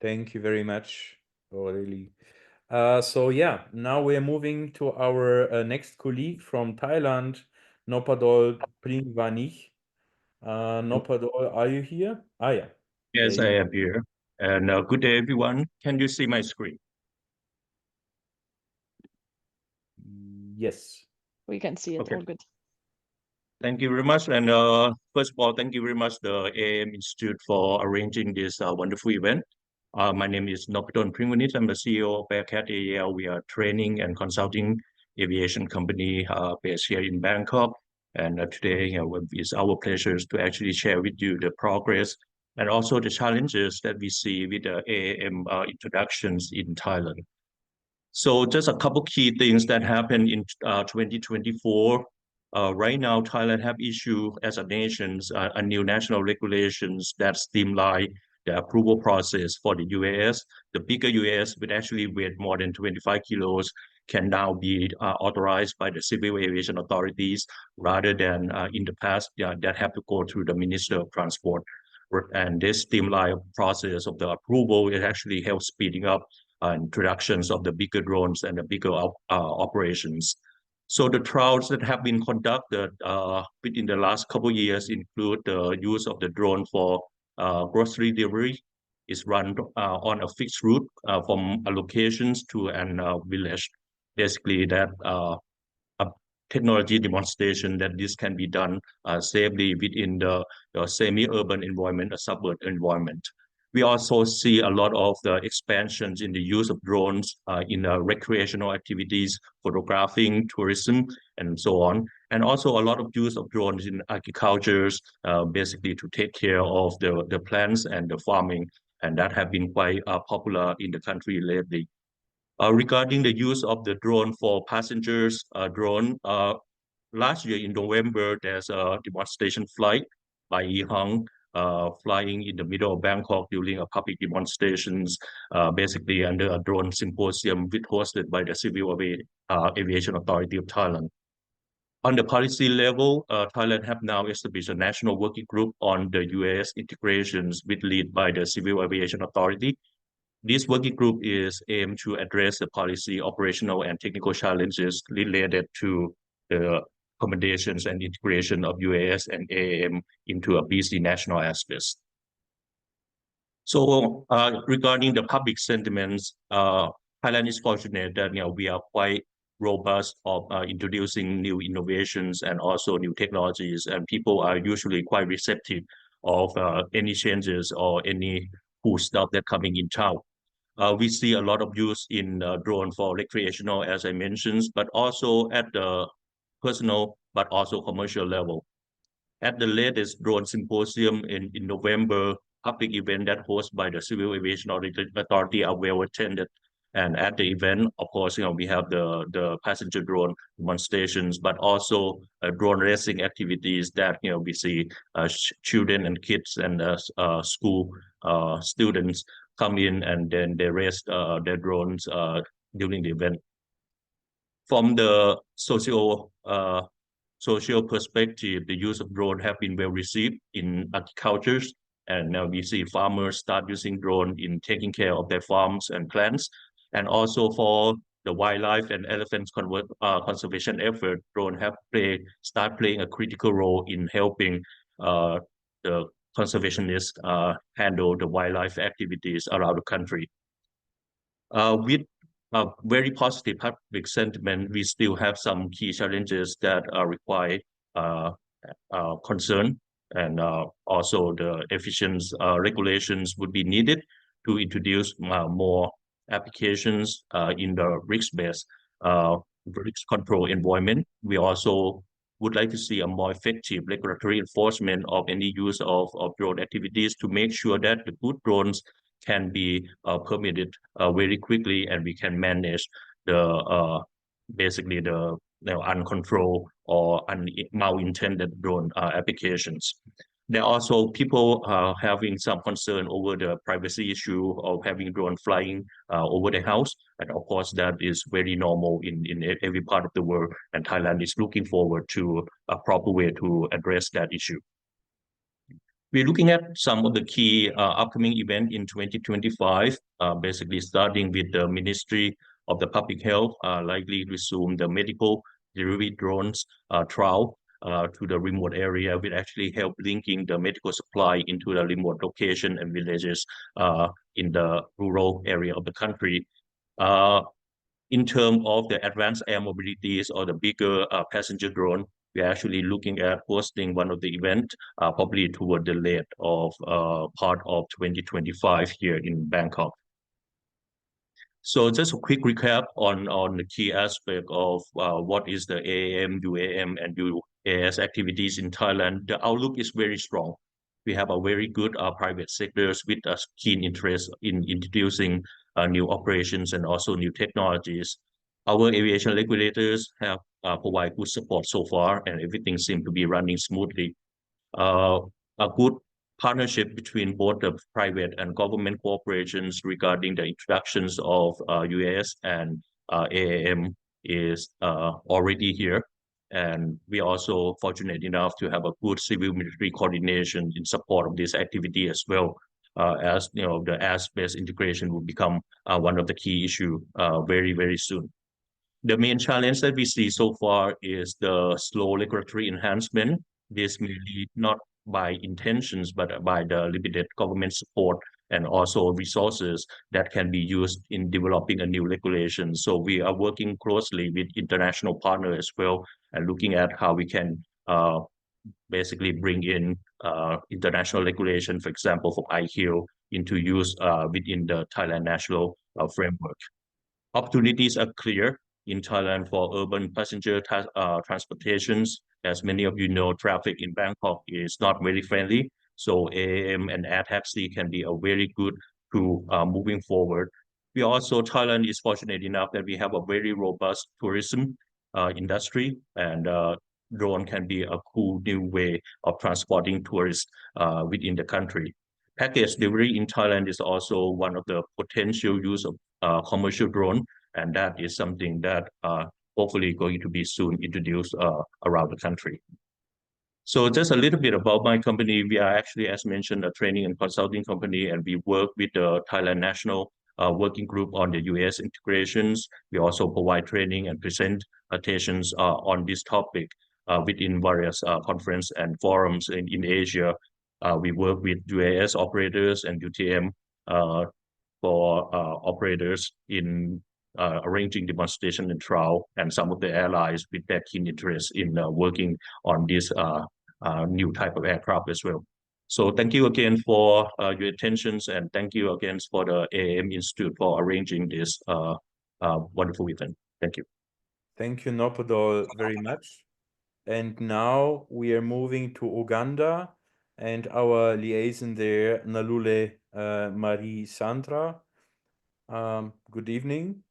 Thank you very much, Aurelie. So yeah, now we're moving to our next colleague from Thailand, Noppadol Pringvanich. Noppadol, are you here? Ah, yeah, there Yes, I you. am here. And good day, everyone. Can you see my screen? Yes. We can see it. Okay. All good. Thank you very much. And first of all, thank you very much, the AAM Institute, for arranging this wonderful event. My name is Noppadol Pringvanich. I'm the CEO of Bearcat AAL. We are a training and consulting aviation company based here in Bangkok. And today, it's our pleasure to actually share with you the progress and also the challenges that we see with the AAM introductions in Thailand. So just a couple key things that happened in 2024. Right now, Thailand have issued as a nation a new national regulations that streamline the approval process for the UAS. The bigger UAS, which actually weigh more than 25 kilos, can now be authorized by the civil aviation authorities rather than in the past that have to go through the Minister of Transport. And this streamlined process of the approval, it actually helps speeding up introductions of the bigger drones and the bigger operations. So the trials that have been conducted within the last couple of years include the use of the drone for grocery delivery. Is run on a fixed route from a locations to an village. Basically, that a technology demonstration that this can be done safely within the semi-urban environment, a suburban environment. We also see a lot of the expansions in the use of drones in recreational activities, photographing, tourism, and so on. And also a lot of use of drones in agriculture, basically to take care of the plants and the farming. And that have been quite popular in the country lately. Regarding the use of the drone for passengers drone, last year in November, there's a demonstration flight by Yihang flying in the middle of Bangkok during a public demonstrations, basically under a drone symposium which hosted by the Aviation Authority of Thailand. On the policy level, Thailand have now established a national working group on the US integrations with lead by the Civil Aviation Authority. This working group is aimed to address the policy, operational, and technical challenges related to the accommodations and integration of UAS and AAM into a busy national airspace. So regarding the public sentiments, Thailand is fortunate that we are quite robust of introducing new innovations and also new technologies, and people are usually quite receptive of any changes or any cool stuff that coming in town. We see a lot of use in drone for recreational, as I mentioned, but also at the personal, but also commercial level. At the latest drone symposium in November, public event that hosted by the Civil Aviation Authority are well attended. And at the event, of course, we have the passenger drone demonstrations, but also drone racing activities that we see children and kids and school students come in and then they race their drones during the event. From the social perspective, the use of drone have been well received in agriculture, and now we see farmers start using drone in taking care of their farms and plants, and also for the wildlife and elephants conservation effort, drone have start playing a critical role in helping the conservationists handle the wildlife activities around the country. With a very positive public sentiment, we still have some key challenges that require uh, concern, and also the efficient regulations would be needed to introduce more applications in the risk-based risk control environment. We also would like to see a more effective regulatory enforcement of any use of drone activities to make sure that the good drones can be permitted very quickly, and we can manage the basically the uncontrolled or malintended drone applications. There are also people having some concern over the privacy issue of having drone flying over the house. And of course, that is very normal in every part of the world. And Thailand is looking forward to a proper way to address that issue. We're looking at some of the key upcoming events in 2025, basically starting with the Ministry of the Public Health, likely resume the medical delivery drones trial to the remote area, will actually help linking the medical supply into the remote location and villages in the rural area of the country. Uh, in terms of the advanced air mobilities or the bigger passenger drone, we're actually looking at hosting one of the event probably toward the late of part of 2025 here in Bangkok. So just a quick recap on the key aspect of what is the AAM, UAM, and UAS activities in Thailand. The outlook is very strong. We have a very good private sectors with a keen interest in introducing new operations and also new technologies. Our aviation regulators have provided good support so far, and everything seems to be running smoothly. uh, a good partnership between both the private and government corporations regarding the introductions of UAS and AAM is already here. And we are also fortunate enough to have a good civil military coordination in support of this activity as well. As you know, the airspace integration will become one of the key issue very soon. The main challenge that we see so far is the slow regulatory enhancement. This may be not by intentions, but by the limited government support and also resources that can be used in developing a new regulation. So we are working closely with international partners as well and looking at how we can basically bring in international regulation, for example, for IQ into use within the Thailand national framework. Opportunities are clear in Thailand for urban passenger transportations. As many of you know, traffic in Bangkok is not very friendly. So AAM and air taxi can be a very good tool moving forward. We also, Thailand is fortunate enough that we have a very robust tourism industry, and drone can be a cool new way of transporting tourists within the country. Package delivery in Thailand is also one of the potential use of commercial drone, and that is something that hopefully going to be soon introduced around the country. So just a little bit about my company. We are actually, as mentioned, a training and consulting company, and we work with the Thailand National Working Group on the US integrations. We also provide training and presentations on this topic within various conference and forums in Asia. We work with UAS operators and UTM for operators in arranging demonstration and trial, and some of the airlines with their keen interest in working on this new type of aircraft as well. So thank you again for your attentions, and thank you again for the AAM Institute for arranging this wonderful event. Thank you. Thank you, Noppadol, very much. And now we are moving to Uganda and our liaison there, Nalule Marie Sandra. Good evening.